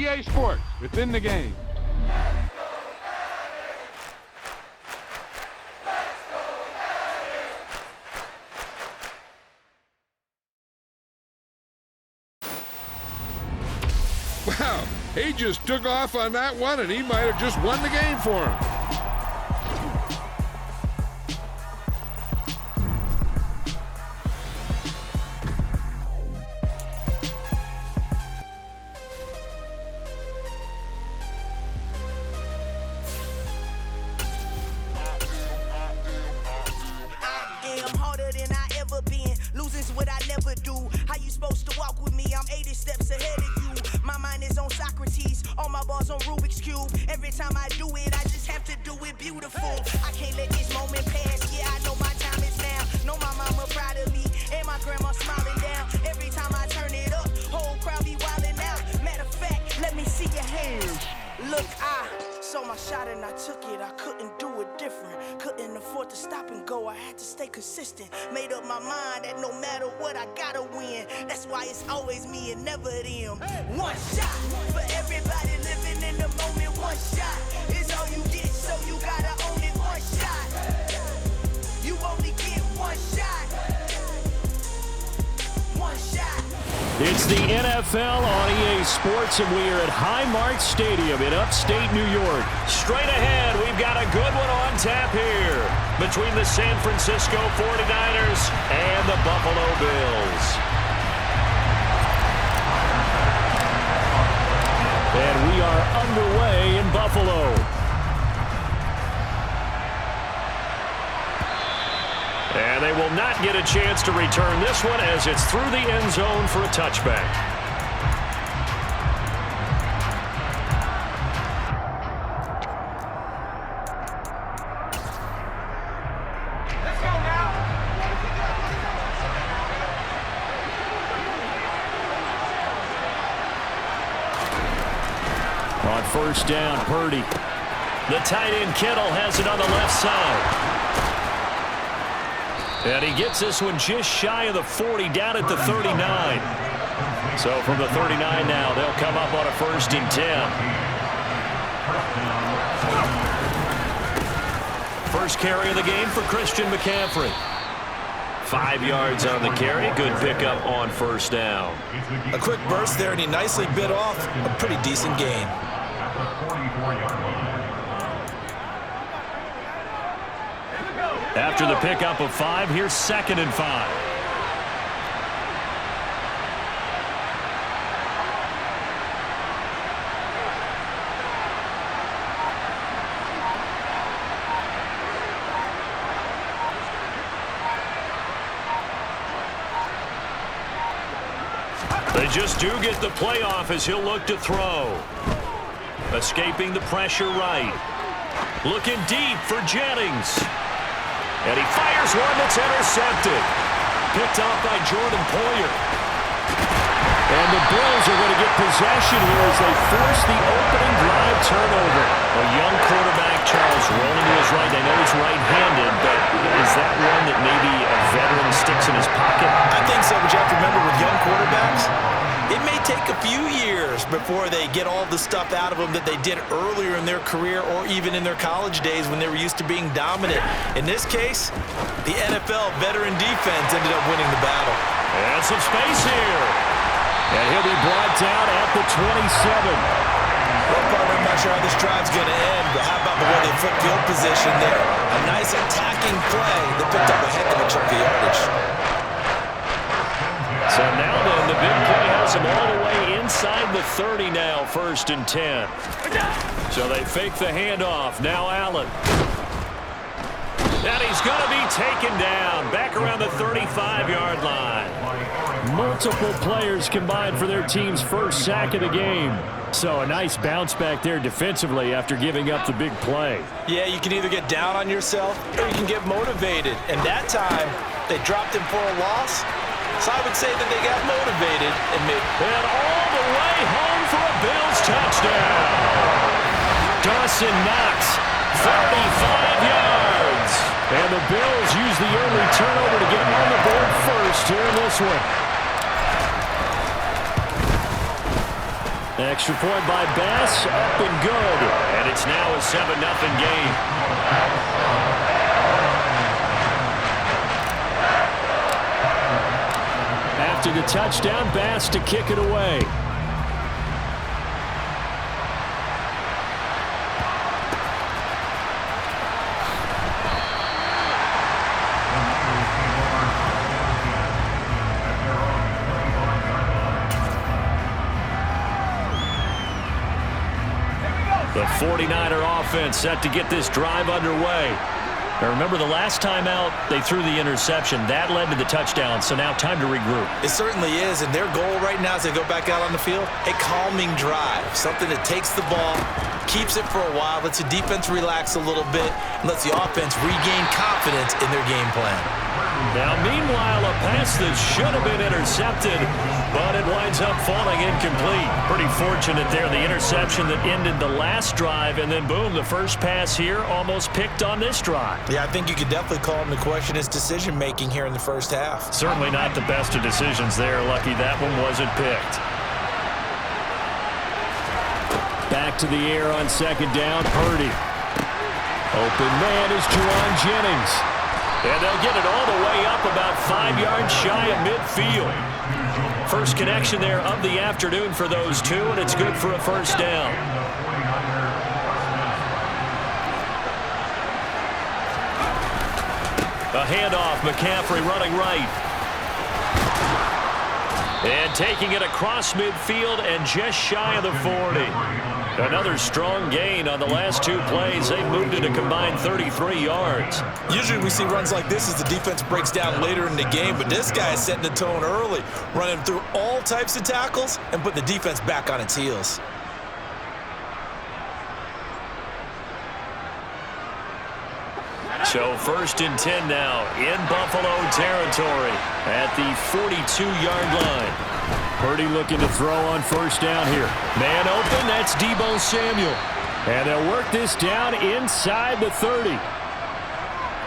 EA Sports. It's in the game. Wow, he just took off on that one, and he might have just won the game for him. Consistent, made up my mind that no matter what I gotta win. That's why it's always me and never them. One shot for everybody living in the moment. One shot is all you get, so you gotta own it. One shot, you only get one shot. One shot. It's the NFL on EA Sports, and we are at Highmark Stadium in upstate New York. Straight ahead, we've got a good one on tap here between the San Francisco 49ers and the Buffalo Bills. And we are underway in Buffalo. And they will not get a chance to return this one as it's through the end zone for a touchback. On first down, Purdy. The tight end Kittle has it on the left side. And he gets this one just shy of the 40, down at the 39. So from the 39 now, they'll come up on a 1st and 10. First carry of the game for Christian McCaffrey. 5 yards on the carry. Good pickup on first down. A quick burst there, and he nicely bit off a pretty decent gain. After the pickup of 5, here's 2nd and 5. They just do get the play off as he'll look to throw. Escaping the pressure right. Looking deep for Jennings. And he fires one that's intercepted. Picked off by Jordan Poyer. And the Bills are going to get possession here as they force the opening drive turnover. A young quarterback, Charles, rolling to his right. I know he's right-handed, but is that one that maybe a veteran sticks in his pocket? I think so, but you have to remember with young quarterbacks, it may take a few years before they get all the stuff out of them that they did earlier in their career or even in their college days when they were used to being dominant. In this case, the NFL veteran defense ended up winning the battle. And some space here. And he'll be brought down at the 27. Well, partner, I'm not sure how this drive's going to end, but how about the way they flip field position there? A nice attacking play that picked up a heck of a chunk of yardage. So now then, the big play has him all the way inside the 30 now, 1st and 10. So they fake the handoff. Now Allen. And he's going to be taken down back around the 35-yard line. Multiple players combined for their team's first sack of the game. So a nice bounce back there defensively after giving up the big play. Yeah, you can either get down on yourself or you can get motivated. And that time, they dropped him for a loss. So I would say that they got motivated and made. And all the way home for a Bills touchdown. Dawson Knox, 35 yards. And the Bills use the early turnover to get on the board first here in this one. Extra point by Bass, up and good. And it's now a 7-0 game. After the touchdown, Bass to kick it away. The 49er offense set to get this drive underway. Now remember, the last time out, they threw the interception. That led to the touchdown, so now time to regroup. It certainly is, and their goal right now as they go back out on the field, a calming drive, something that takes the ball, keeps it for a while, lets the defense relax a little bit, and lets the offense regain confidence in their game plan. Now, meanwhile, a pass that should have been intercepted, but it winds up falling incomplete. Pretty fortunate there, the interception that ended the last drive, and then boom, the first pass here almost picked on this drive. Yeah, I think you could definitely call him to question his decision-making here in the first half. Certainly not the best of decisions there. Lucky that one wasn't picked. Back to the air on second down, Purdy. Open man is Juwan Jennings. And they'll get it all the way up about 5 yards shy of midfield. First connection there of the afternoon for those two, and it's good for a first down. A handoff, McCaffrey running right. And taking it across midfield and just shy of the 40. Another strong gain on the last two plays. They moved it a combined 33 yards. Usually we see runs like this as the defense breaks down later in the game, but this guy is setting the tone early, running through all types of tackles and putting the defense back on its heels. So 1st and 10 now in Buffalo territory at the 42-yard line. Purdy looking to throw on first down here. Man open, that's Deebo Samuel. And they'll work this down inside the 30.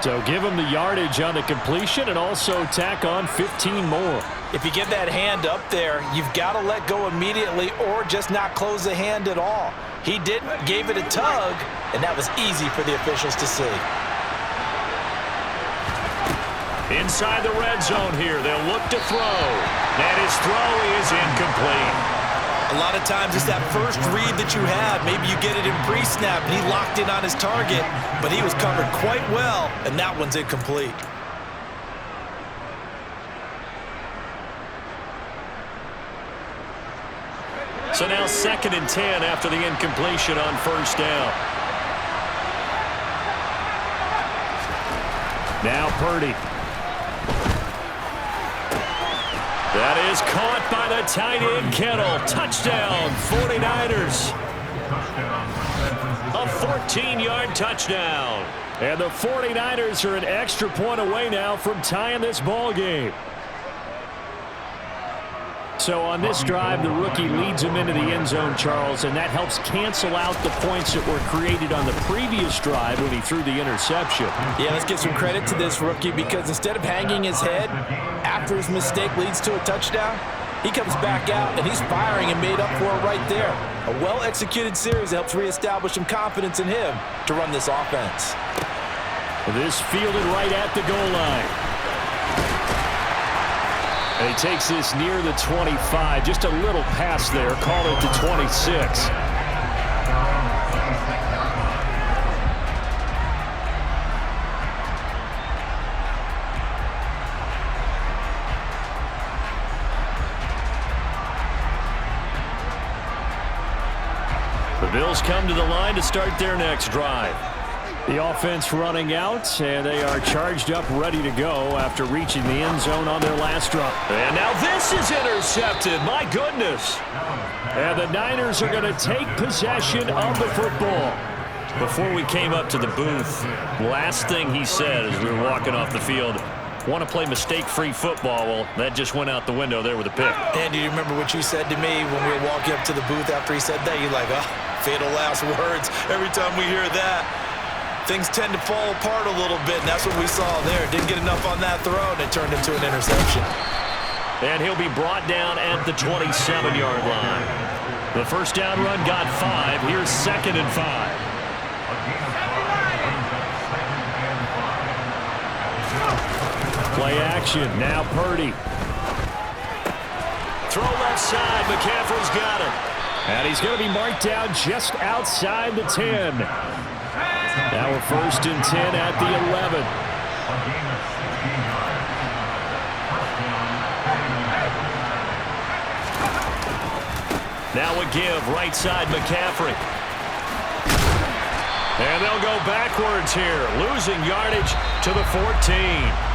So give him the yardage on the completion and also tack on 15 more. If you get that hand up there, you've got to let go immediately or just not close the hand at all. He didn't, gave it a tug, and that was easy for the officials to see. Inside the red zone here, they'll look to throw. And his throw is incomplete. A lot of times it's that first read that you have. Maybe you get it in pre-snap, and he locked in on his target, but he was covered quite well, and that one's incomplete. So now 2nd and 10 after the incompletion on first down. Now Purdy. That is caught by the tight end Kittle. Touchdown, 49ers. A 14-yard touchdown. And the 49ers are an extra point away now from tying this ball game. So on this drive, the rookie leads him into the end zone, Charles, and that helps cancel out the points that were created on the previous drive when he threw the interception. Yeah, let's give some credit to this rookie because instead of hanging his head after his mistake leads to a touchdown, he comes back out and he's firing and made up for it right there. A well-executed series helps reestablish some confidence in him to run this offense. This fielded right at the goal line. And he takes this near the 25. Just a little pass there. Call it the 26. The Bills come to the line to start their next drive. The offense running out, and they are charged up, ready to go after reaching the end zone on their last drive. And now this is intercepted. My goodness. And the Niners are going to take possession of the football. Before we came up to the booth, last thing he said as we were walking off the field, want to play mistake-free football. Well, that just went out the window there with a pick. And do you remember what you said to me when we were walking up to the booth after he said that? You're like, oh, fatal last words. Every time we hear that, things tend to fall apart a little bit, and that's what we saw there. Didn't get enough on that throw, and it turned into an interception. And he'll be brought down at the 27-yard line. The first down run got 5. Here's 2nd and 5. Play action. Now Purdy. Throw left side. McCaffrey's got it. And he's going to be marked down just outside the 10. Now we're 1st and 10 at the 11. Now a give, right side McCaffrey. And they'll go backwards here, losing yardage to the 14.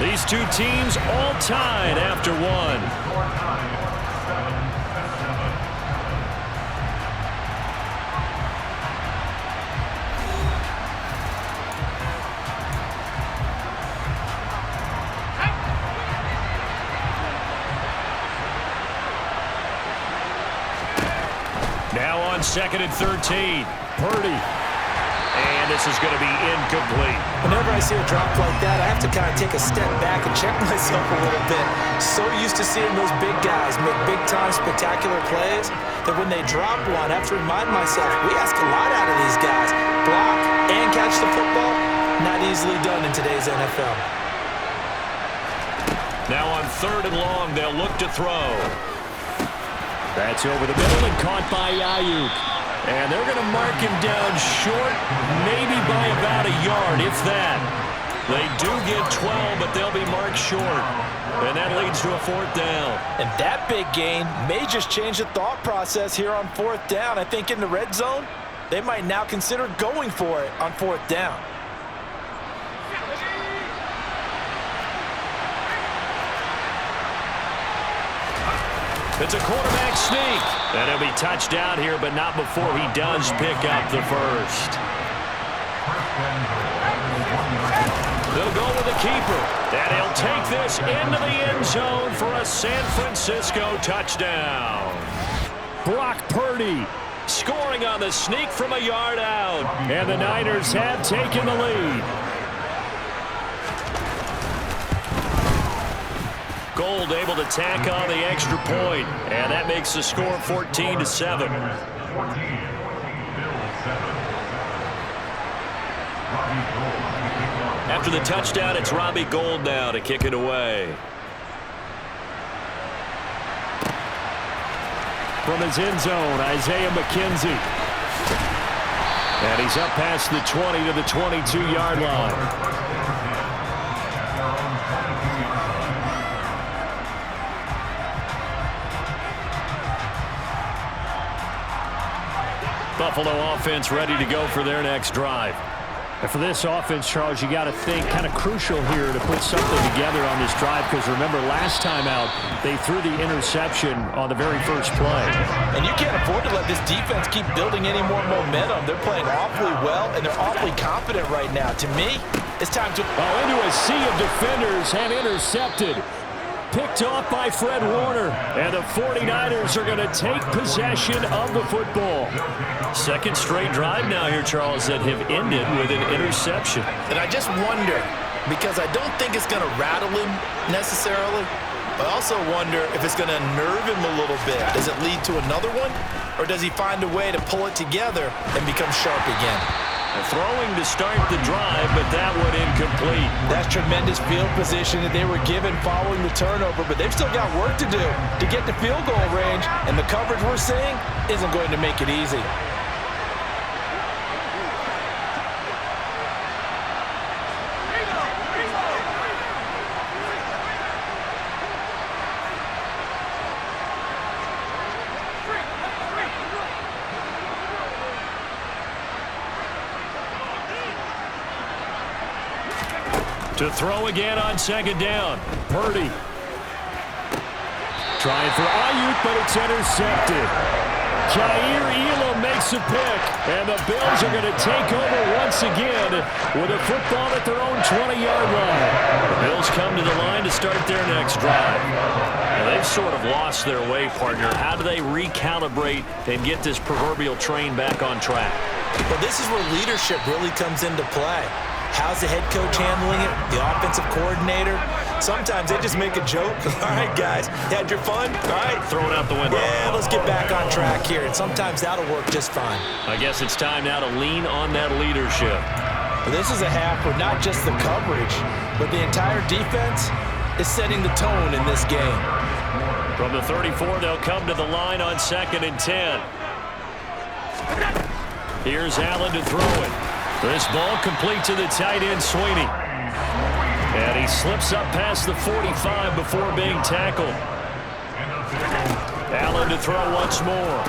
These two teams all tied after 1. Now on 2nd and 13, Purdy. And this is going to be incomplete. Whenever I see a drop like that, I have to kind of take a step back and check myself a little bit. So used to seeing those big guys make big-time spectacular plays that when they drop one, I have to remind myself, we ask a lot out of these guys. Block and catch the football, not easily done in today's NFL. Now on 3rd and long, they'll look to throw. That's over the middle and caught by Ayuk. And they're going to mark him down short, maybe by about a yard, if that. They do get 12, but they'll be marked short. And that leads to a 4th down. And that big gain may just change the thought process here on 4th down. I think in the red zone, they might now consider going for it on 4th down. It's a quarterback sneak. And he'll be touched down here, but not before he does pick up the first. They'll go with the keeper. And he'll take this into the end zone for a San Francisco touchdown. Brock Purdy scoring on the sneak from a yard out. And the Niners have taken the lead. Gold able to tack on the extra point, and that makes the score 14-7. After the touchdown, it's Robbie Gould now to kick it away. From his end zone, Isaiah McKenzie. And he's up past the 20 to the 22-yard line. Buffalo offense ready to go for their next drive. And for this offense, Charles, you got to think kind of crucial here to put something together on this drive, because remember last time out they threw the interception on the very first play. And you can't afford to let this defense keep building any more momentum. They're playing awfully well, and they're awfully confident right now. To me, it's time to... into a sea of defenders and intercepted. Picked off by Fred Warner. And the 49ers are going to take possession of the football. Second straight drive now here, Charles, that have ended with an interception. And I just wonder, because I don't think it's going to rattle him necessarily, I also wonder if it's going to nerve him a little bit. Does it lead to another one? Or does he find a way to pull it together and become sharp again? Throwing to start the drive, but that one incomplete. That's tremendous field position that they were given following the turnover, but they've still got work to do to get to field goal range, and the coverage we're seeing isn't going to make it easy. To throw again on second down. Purdy. Trying for Ayuk, but it's intercepted. Jair Elam makes a pick, and the Bills are going to take over once again with a football at their own 20-yard line. The Bills come to the line to start their next drive. Now, they've sort of lost their way, partner. How do they recalibrate and get this proverbial train back on track? Well, this is where leadership really comes into play. How's the head coach handling it? The offensive coordinator? Sometimes they just make a joke. All right, guys, had your fun? All right. Throw it out the window. Yeah, let's get back on track here, and sometimes that'll work just fine. I guess it's time now to lean on that leadership. Well, this is a half where not just the coverage, but the entire defense is setting the tone in this game. From the 34, they'll come to the line on 2nd and 10. Here's Allen to throw it. This ball complete to the tight end, Sweeney. And he slips up past the 45 before being tackled. Allen to throw once more.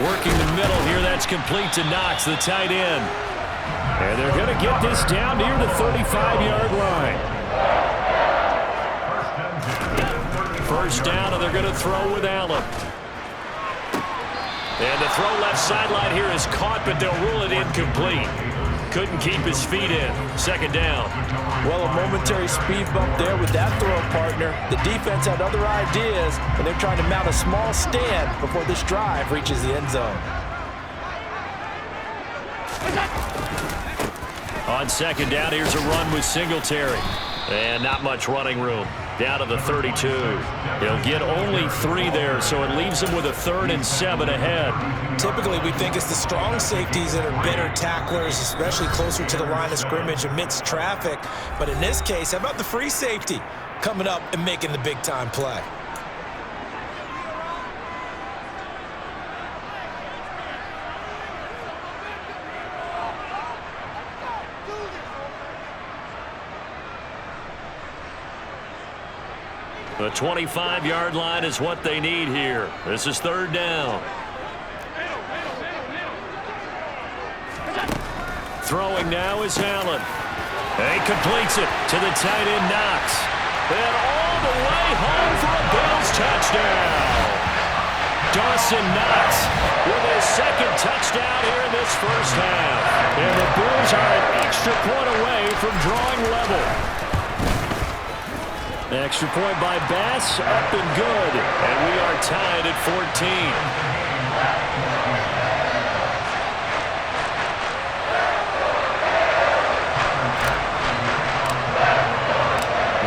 Working the middle here, that's complete to Knox, the tight end. And they're going to get this down near the 35-yard line. First down, and they're going to throw with Allen. And the throw left sideline here is caught, but they'll rule it incomplete. Couldn't keep his feet in. 2nd down. Well, a momentary speed bump there with that throw partner. The defense had other ideas, and they're trying to mount a small stand before this drive reaches the end zone. On 2nd down, here's a run with Singletary. And not much running room. Down to the 32. He'll get only 3 there, so it leaves him with a 3rd and 7 ahead. Typically, we think it's the strong safeties that are better tacklers, especially closer to the line of scrimmage amidst traffic. But in this case, how about the free safety coming up and making the big-time play? The 25-yard line is what they need here. This is 3rd down. Throwing now is Allen. And he completes it to the tight end, Knox. And all the way home for a Bills touchdown. Dawson Knox with his 2nd touchdown here in this first half. And the Bills are an extra point away from drawing level. The extra point by Bass, up and good. And we are tied at 14.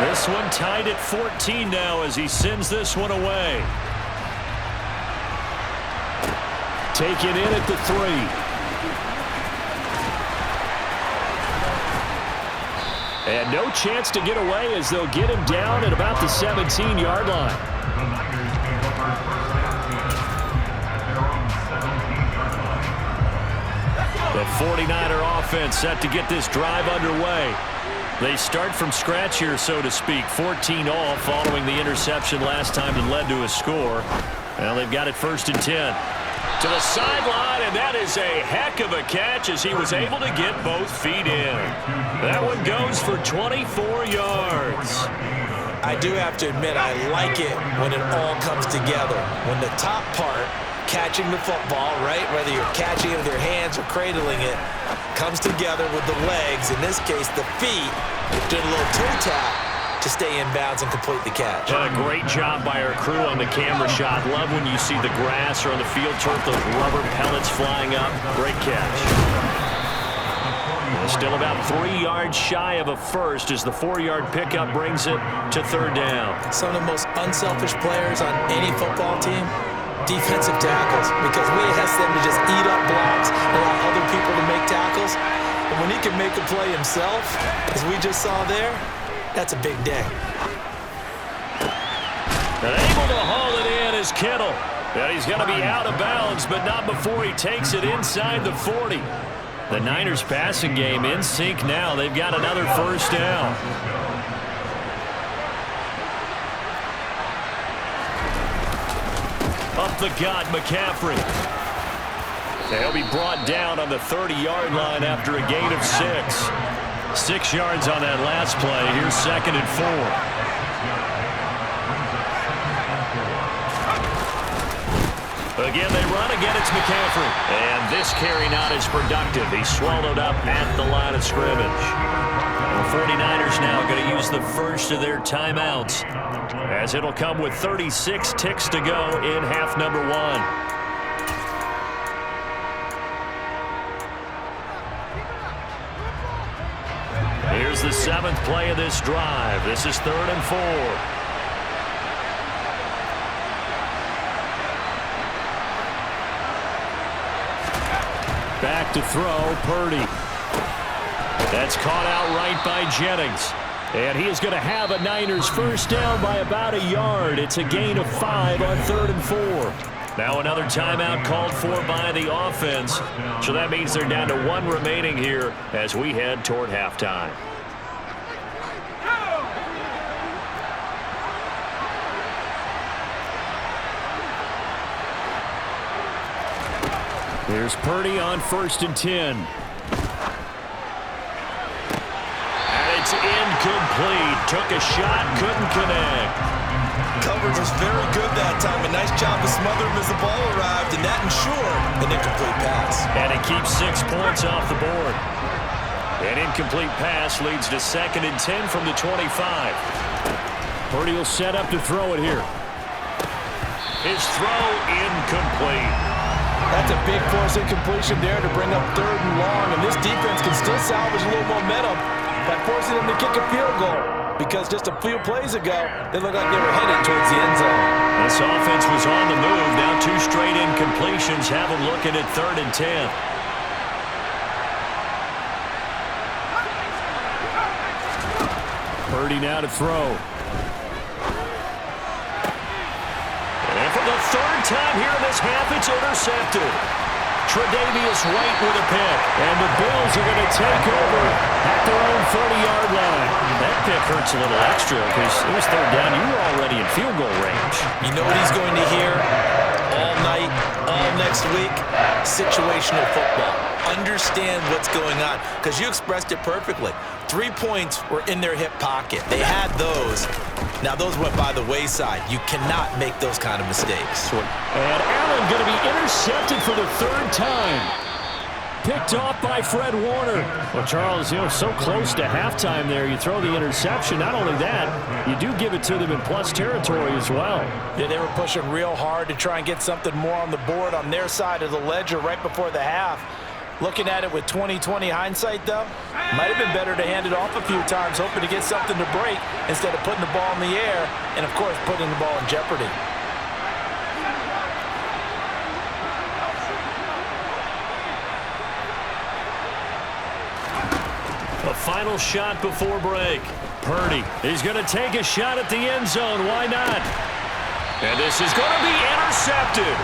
This one tied at 14 now as he sends this one away. Taken in at the 3. And no chance to get away as they'll get him down at about the 17-yard line. The 49er offense set to get this drive underway. They start from scratch here, so to speak. 14 all following the interception last time that led to a score. Well, they've got it 1st and 10. To the sideline, and that is a heck of a catch as he was able to get both feet in. That one goes for 24 yards. I do have to admit, I like it when it all comes together. When the top part, catching the football, right, whether you're catching it with your hands or cradling it, comes together with the legs. In this case, the feet did a little toe tap to stay in bounds and complete the catch. A great job by our crew on the camera shot. Love when you see the grass or on the field turf, those rubber pellets flying up. Great catch. Still about 3 yards shy of a first as the 4-yard pickup brings it to 3rd down. Some of the most unselfish players on any football team, defensive tackles, because we ask them to just eat up blocks, allow other people to make tackles. And when he can make a play himself, as we just saw there, that's a big day. And able to haul it in is Kittle. And he's going to be out of bounds, but not before he takes it inside the 40. The Niners passing game in sync now. They've got another 1st down. Up the gut, McCaffrey. They'll be brought down on the 30-yard line after a gain of 6. 6 yards on that last play. Here's 2nd and 4. Again, they run. Again, it's McCaffrey. And this carry not as productive. He's swallowed up at the line of scrimmage. The 49ers now going to use the first of their timeouts, as it'll come with 36 ticks to go in half number 1. Here's is the 7th play of this drive. This is 3rd and 4. Back to throw, Purdy. That's caught out right by Jennings. And he is going to have a Niners first down by about a yard. It's a gain of 5 on 3rd and 4. Now another timeout called for by the offense. So that means they're down to 1 remaining here as we head toward halftime. Here's Purdy on 1st and 10. It's incomplete. Took a shot, couldn't connect. Coverage was very good that time. A nice job to smother him as the ball arrived, and that ensured an incomplete pass. And it keeps 6 points off the board. An incomplete pass leads to 2nd and 10 from the 25. Purdy will set up to throw it here. His throw incomplete. That's a big force incompletion there to bring up 3rd and long, and this defense can still salvage a little momentum by forcing them to kick a field goal, because just a few plays ago, they looked like they were headed towards the end zone. This offense was on the move. Now 2 straight incompletions have them looking at 3rd and 10. Purdy now to throw. And for the 3rd time here in this half, it's intercepted. Tre'Davious White with a pick. And the Bills are going to take over at their own 30-yard line. That pick hurts a little extra because it was 3rd down. You were already in field goal range. You know what he's going to hear all night, all next week? Situational football. Understand what's going on, because you expressed it perfectly. 3 points were in their hip pocket. They had those. Now those went by the wayside. You cannot make those kind of mistakes. And Allen going to be intercepted for the 3rd time. Picked off by Fred Warner. Well, Charles, so close to halftime there. You throw the interception. Not only that, you do give it to them in plus territory as well. Yeah, they were pushing real hard to try and get something more on the board on their side of the ledger right before the half. Looking at it with 20/20 hindsight, though, might have been better to hand it off a few times, hoping to get something to break instead of putting the ball in the air and, of course, putting the ball in jeopardy. A final shot before break. Purdy, he's going to take a shot at the end zone. Why not? And this is going to be intercepted.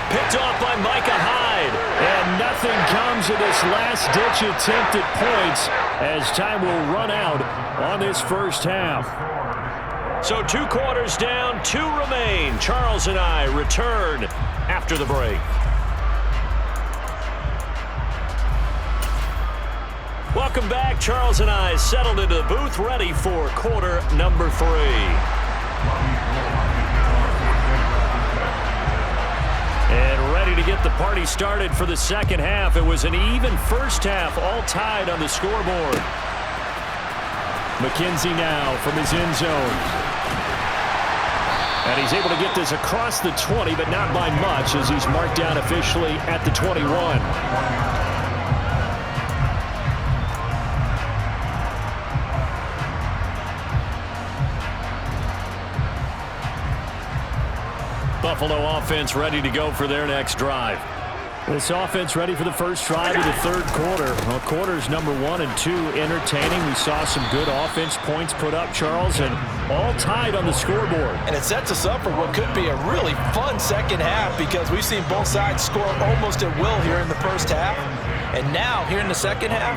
Picked off by Micah Hyde. And nothing comes of this last-ditch attempt at points as time will run out on this first half. So 2 quarters down, 2 remain. Charles and I return after the break. Welcome back. Charles and I settled into the booth, ready for quarter number 3. And ready to get the party started for the second half. It was an even first half, all tied on the scoreboard. McKenzie now from his end zone. And he's able to get this across the 20, but not by much, as he's marked down officially at the 21. Buffalo offense ready to go for their next drive. This offense ready for the first drive of the 3rd quarter. Well, quarters number 1 and 2 entertaining. We saw some good offense points put up, Charles, and all tied on the scoreboard. And it sets us up for what could be a really fun second half, because we've seen both sides score almost at will here in the first half. And now, here in the second half,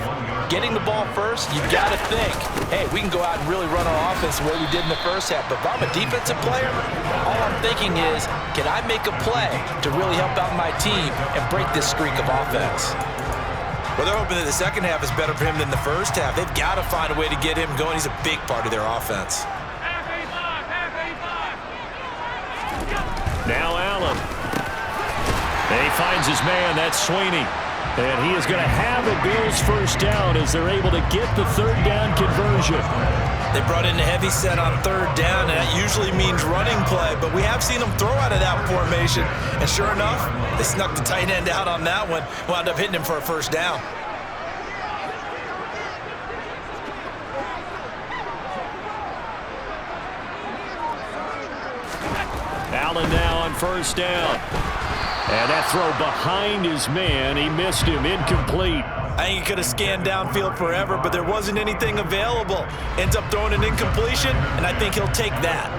getting the ball first, you've got to think, hey, we can go out and really run our offense the way we did in the first half. But if I'm a defensive player, all I'm thinking is, can I make a play to really help out my team and break this streak of offense? Well, they're hoping that the second half is better for him than the first half. They've got to find a way to get him going. He's a big part of their offense. Now Allen. And he finds his man. That's Sweeney. And he is going to have a Bills first down as they're able to get the 3rd down conversion. They brought in a heavy set on 3rd down, and that usually means running play. But we have seen them throw out of that formation. And sure enough, they snuck the tight end out on that one. Wound up hitting him for a first down. Allen now on first down. And that throw behind his man. He missed him. Incomplete. I think he could have scanned downfield forever, but there wasn't anything available. Ends up throwing an incompletion, and I think he'll take that.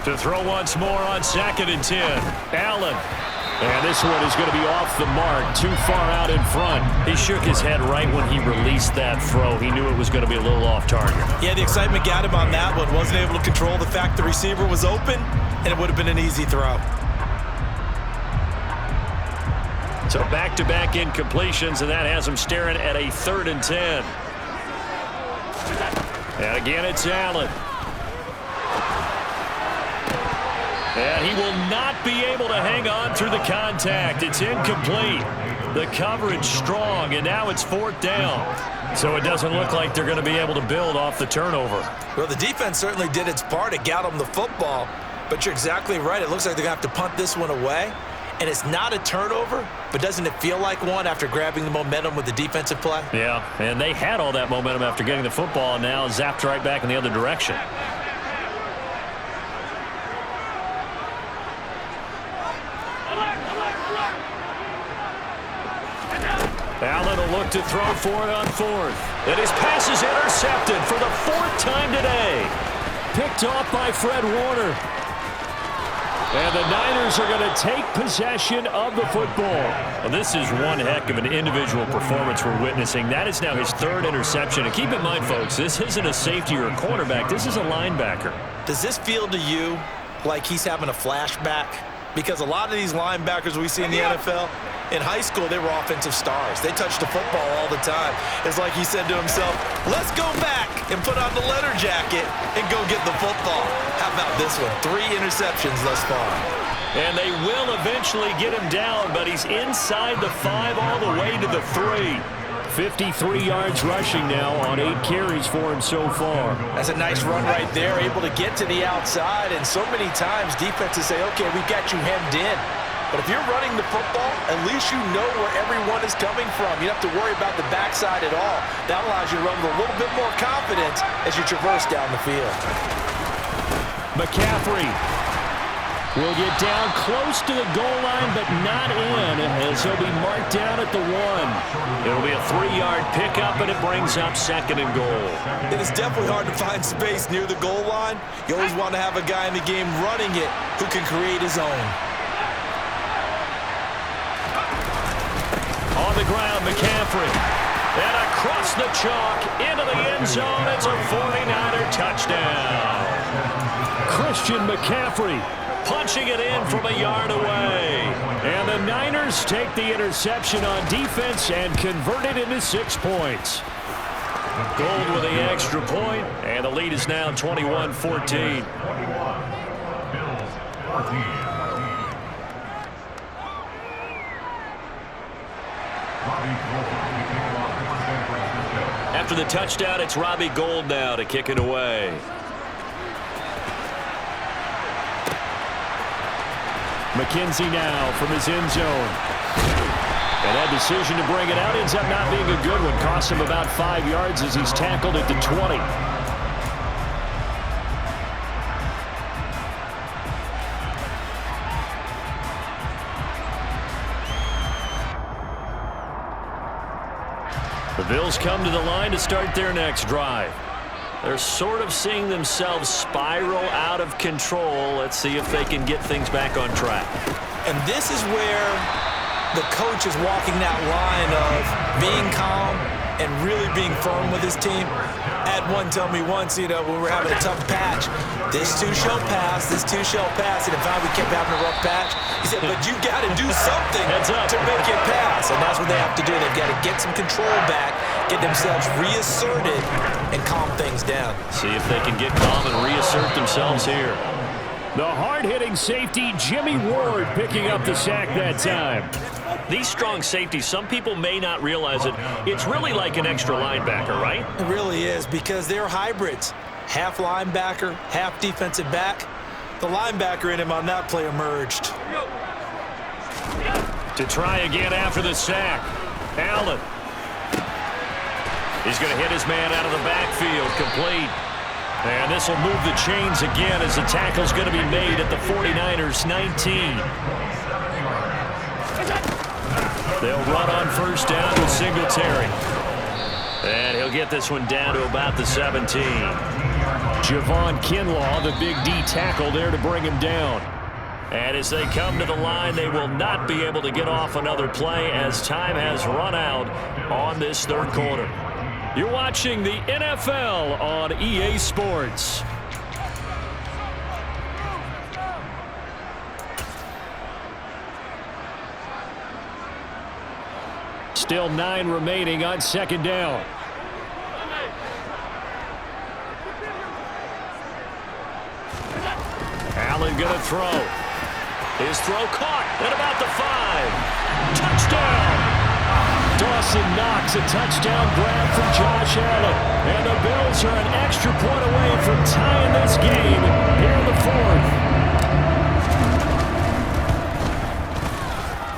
To throw once more on 2nd and 10. Allen. And this one is going to be off the mark, too far out in front. He shook his head right when he released that throw. He knew it was going to be a little off target. Yeah, the excitement got him on that one. Wasn't able to control the fact the receiver was open, and it would have been an easy throw. So back-to-back incompletions, and that has him staring at a 3rd and 10. And again, it's Allen. And he will not be able to hang on through the contact. It's incomplete. The coverage strong, and now it's 4th down. So it doesn't look like they're going to be able to build off the turnover. Well, the defense certainly did its part to get them the football, but you're exactly right. It looks like they're going to have to punt this one away. And it's not a turnover, but doesn't it feel like one after grabbing the momentum with the defensive play? Yeah, and they had all that momentum after getting the football, and now zapped right back in the other direction. Allen will look to throw for it on 4th. And his pass is intercepted for the 4th time today. Picked off by Fred Warner. And the Niners are going to take possession of the football. Well, this is one heck of an individual performance we're witnessing. That is now his 3rd interception. And keep in mind, folks, this isn't a safety or a cornerback. This is a linebacker. Does this feel to you like he's having a flashback? Because a lot of these linebackers we see in the NFL, in high school, they were offensive stars. They touched the football all the time. It's like he said to himself, let's go back and put on the leather jacket and go get the football. How about this one? 3 interceptions thus far. And they will eventually get him down, but he's inside the 5 all the way to the 3. 53 yards rushing now on 8 carries for him so far. That's a nice run right there, able to get to the outside. And so many times defenses say, okay, we got you hemmed in. But if you're running the football, at least you know where everyone is coming from. You don't have to worry about the backside at all. That allows you to run with a little bit more confidence as you traverse down the field. McCaffrey will get down close to the goal line, but not in, as he'll be marked down at the 1. It'll be a 3-yard pickup, and it brings up 2nd and goal. It is definitely hard to find space near the goal line. You always want to have a guy in the game running it who can create his own. On the ground, McCaffrey. And across the chalk into the end zone. It's a 49er touchdown. Christian McCaffrey punching it in from a yard away. And the Niners take the interception on defense and convert it into 6 points. Gold with the extra point, and the lead is now 21-14. After the touchdown, it's Robbie Gould now to kick it away. McKenzie now from his end zone. And that decision to bring it out ends up not being a good one. Costs him about 5 yards as he's tackled at the 20. The Bills come to the line to start their next drive. They're sort of seeing themselves spiral out of control. Let's see if they can get things back on track. And this is where the coach is walking that line of being calm and really being firm with his team. I had one tell me once, when we were having a tough patch, this too shall pass, this too shall pass. And if we kept having a rough patch, he said, but you got to do something to make it pass. And that's what they have to do. They've got to get some control back, get themselves reasserted, and calm things down. See if they can get calm and reassert themselves here. The hard-hitting safety, Jimmy Ward, picking up the sack that time. These strong safeties, some people may not realize it. It's really like an extra linebacker, right? It really is, because they're hybrids. Half linebacker, half defensive back. The linebacker in him on that play emerged. To try again after the sack. Allen. He's going to hit his man out of the backfield. Complete. And this will move the chains again as the tackle's going to be made at the 49ers 19. They'll run on first down with Singletary. And he'll get this one down to about the 17. Javon Kinlaw, the big D tackle there to bring him down. And as they come to the line, they will not be able to get off another play as time has run out on this third quarter. You're watching the NFL on EA Sports. Still 9 remaining on second down. Allen going to throw. His throw caught at about the 5. Touchdown! Dawson Knox, a touchdown grab from Josh Allen. And the Bills are an extra point away from tying this game here in the fourth.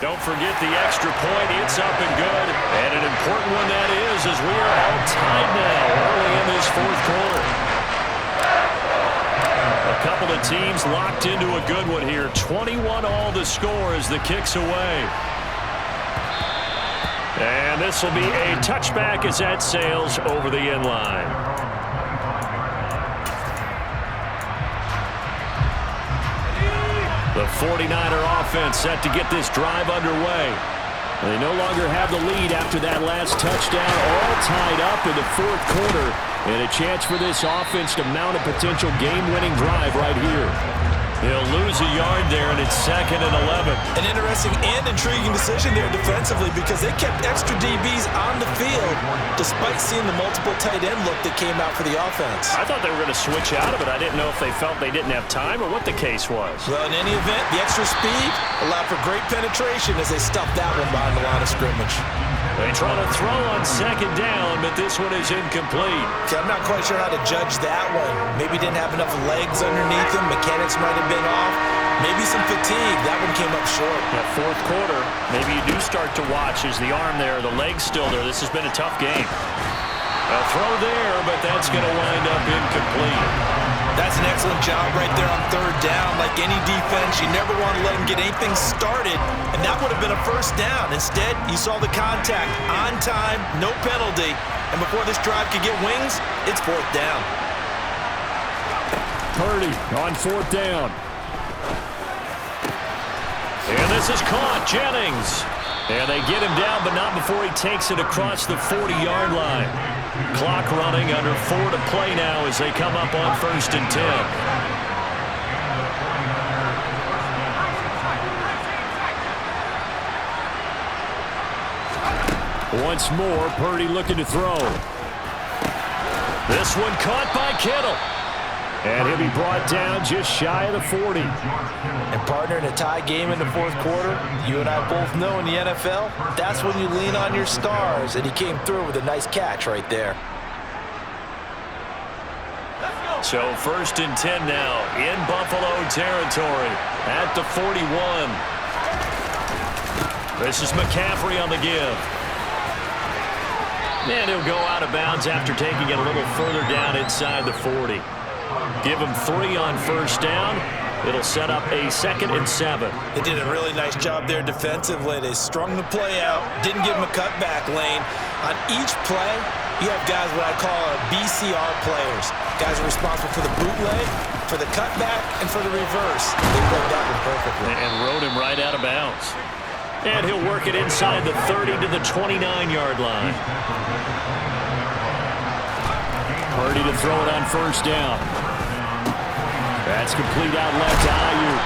Don't forget the extra point. It's up and good. And an important one that is, as we are all tied now early in this fourth quarter. A couple of teams locked into a good one here. 21-all the score as the kick's away. And this will be a touchback as that sails over the end line. The 49er offense set to get this drive underway. They no longer have the lead after that last touchdown, all tied up in the fourth quarter. And a chance for this offense to mount a potential game-winning drive right here. He'll lose a yard there, and it's 2nd and 11. An interesting and intriguing decision there defensively because they kept extra DBs on the field despite seeing the multiple tight end look that came out for the offense. I thought they were going to switch out of it. I didn't know if they felt they didn't have time or what the case was. Well, in any event, the extra speed allowed for great penetration as they stuffed that one behind the line of scrimmage. They try to throw on second down, but this one is incomplete. Okay, I'm not quite sure how to judge that one. Maybe didn't have enough legs underneath him. Mechanics might have been off. Maybe some fatigue. That one came up short. That fourth quarter, maybe you do start to watch as the arm there, the leg's still there. This has been a tough game. A throw there, but that's going to wind up incomplete. That's an excellent job right there on third down. Like any defense, you never want to let them get anything started, and that would have been a first down. Instead, you saw the contact on time, no penalty, and before this drive could get wings, it's fourth down. Purdy on fourth down. And this is caught, Jennings. And they get him down, but not before he takes it across the 40-yard line. Clock running, under 4 to play now as they come up on 1st and 10. Once more, Purdy looking to throw. This one caught by Kittle. And he'll be brought down just shy of the 40. And partner, in a tie game in the fourth quarter, you and I both know in the NFL, that's when you lean on your stars, and he came through with a nice catch right there. So 1st and 10 now in Buffalo territory at the 41. This is McCaffrey on the give. And he'll go out of bounds after taking it a little further down inside the 40. Give him 3 on first down. It'll set up a 2nd and 7. They did a really nice job there defensively. They strung the play out, didn't give him a cutback lane. On each play, you have guys what I call our BCR players. Guys are responsible for the bootleg, for the cutback, and for the reverse. They played that one perfectly. And rode him right out of bounds. And he'll work it inside the 30 to the 29-yard line. Purdy to throw it on first down. That's complete out left to Ayuk.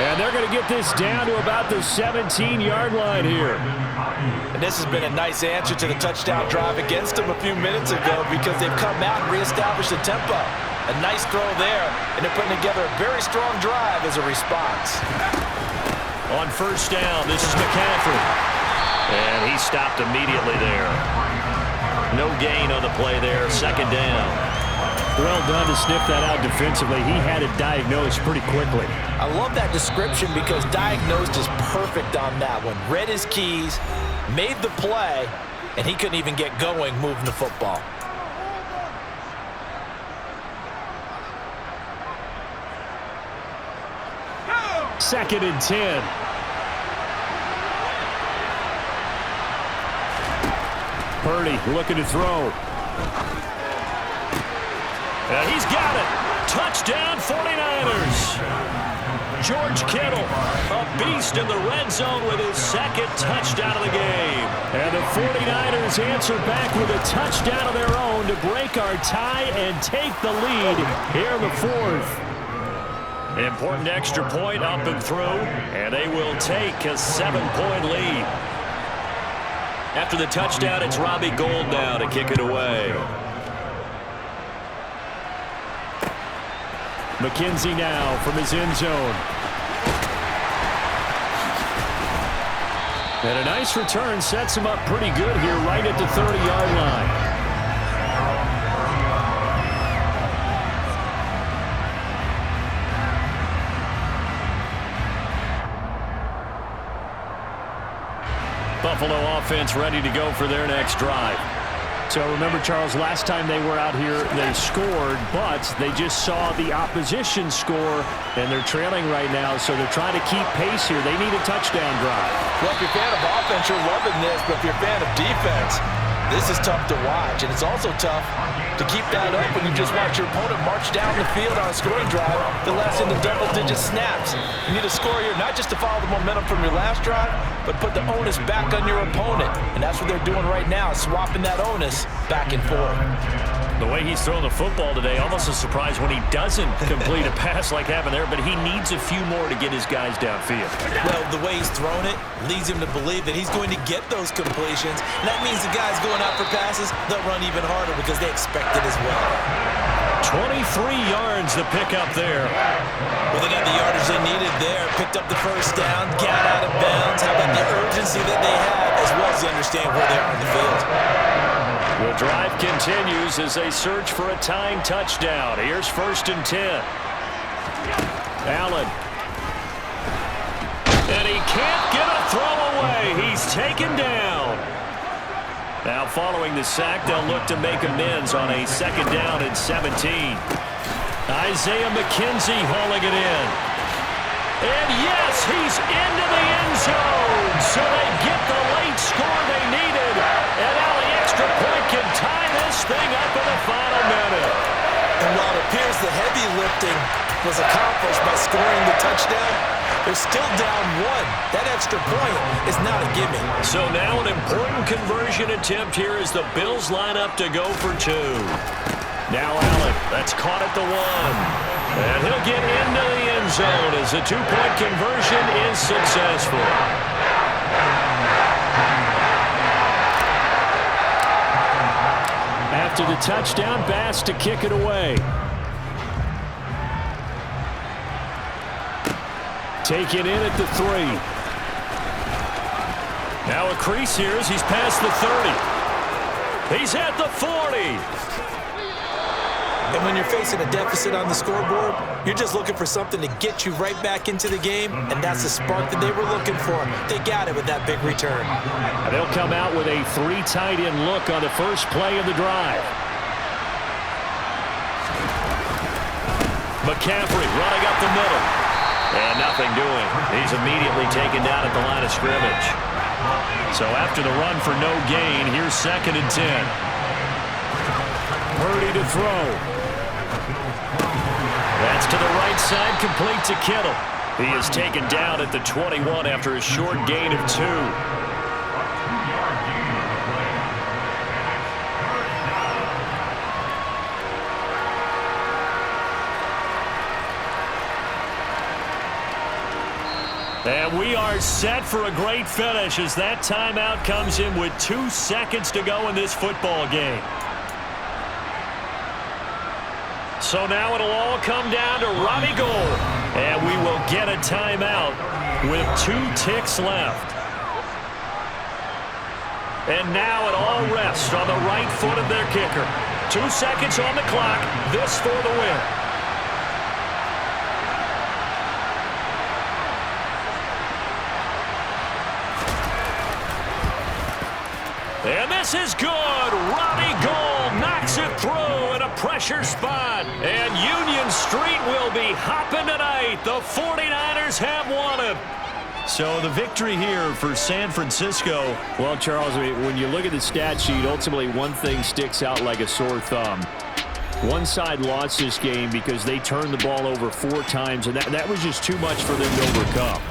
And they're going to get this down to about the 17-yard line here. And this has been a nice answer to the touchdown drive against them a few minutes ago because they've come out and reestablished the tempo. A nice throw there, and they're putting together a very strong drive as a response. On first down, this is McCaffrey. And he stopped immediately there. No gain on the play there, 2nd down. Well done to sniff that out defensively. He had it diagnosed pretty quickly. I love that description because diagnosed is perfect on that one. Read his keys, made the play, and he couldn't even get going moving the football. 2nd and 10. Purdy looking to throw. And he's got it. Touchdown 49ers. George Kittle, a beast in the red zone with his 2nd touchdown of the game. And the 49ers answer back with a touchdown of their own to break our tie and take the lead here in the 4th. Important extra point up and through, and they will take a 7-point lead. After the touchdown, it's Robbie Gould now to kick it away. McKenzie now from his end zone. And a nice return sets him up pretty good here right at the 30-yard line. Buffalo offense ready to go for their next drive. So remember, Charles, last time they were out here, they scored, but they just saw the opposition score, and they're trailing right now, so they're trying to keep pace here. They need a touchdown drive. Well, if you're a fan of offense, you're loving this, but if you're a fan of defense, this is tough to watch, and it's also tough to keep that up when you just watch your opponent march down the field on a scoring drive that lasts into double-digit snaps. You need a score here, not just to follow the momentum from your last drive, but put the onus back on your opponent. And that's what they're doing right now, swapping that onus back and forth. The way he's throwing the football today, almost a surprise when he doesn't complete a pass like happened there, but he needs a few more to get his guys downfield. Well, the way he's thrown it leads him to believe that he's going to get those completions. And that means the guys going out for passes, they'll run even harder because they expect it as well. 23 yards to pick up there. Well, they got the yardage they needed there. Picked up the first down, got out of bounds. How about the urgency that they have, as well as they understand where they are on the field. The drive continues as they search for a tying touchdown. Here's 1st and 10. Allen. And he can't get a throw away. He's taken down. Now following the sack, they'll look to make amends on a 2nd down and 17. Isaiah McKenzie hauling it in. And yes, he's into the end zone. So they get the late score they needed. And now the extra point can tie this thing up in the final minute. And while it appears the heavy lifting was accomplished by scoring the touchdown, they're still down 1. That extra point is not a gimme. So now an important conversion attempt here as the Bills line up to go for 2. Now Allen, that's caught at the 1. And he'll get into the end zone as the 2-point conversion is successful. After the touchdown, Bass to kick it away. Taken in at the 3. Now a crease here as he's past the 30. He's at the 40. And when you're facing a deficit on the scoreboard, you're just looking for something to get you right back into the game, and that's the spark that they were looking for. They got it with that big return. They'll come out with a 3 tight end look on the first play of the drive. McCaffrey running up the middle. And nothing doing. He's immediately taken down at the line of scrimmage. So after the run for no gain, here's 2nd and 10. Purdy to throw. That's to the right side, complete to Kittle. He is taken down at the 21 after a short gain of 2. And we are set for a great finish as that timeout comes in with 2 seconds to go in this football game. So now it'll all come down to Robbie Gould. And we will get a timeout with 2 ticks left. And now it all rests on the right foot of their kicker. 2 seconds on the clock. This for the win. And this is good. Robbie Gould knocks it through in a pressure spot. And Union Street will be hopping tonight. The 49ers Niners have won it. So the victory here for San Francisco. Well, Charles, when you look at the stat sheet, ultimately one thing sticks out like a sore thumb. One side lost this game because they turned the ball over 4 times, and that was just too much for them to overcome.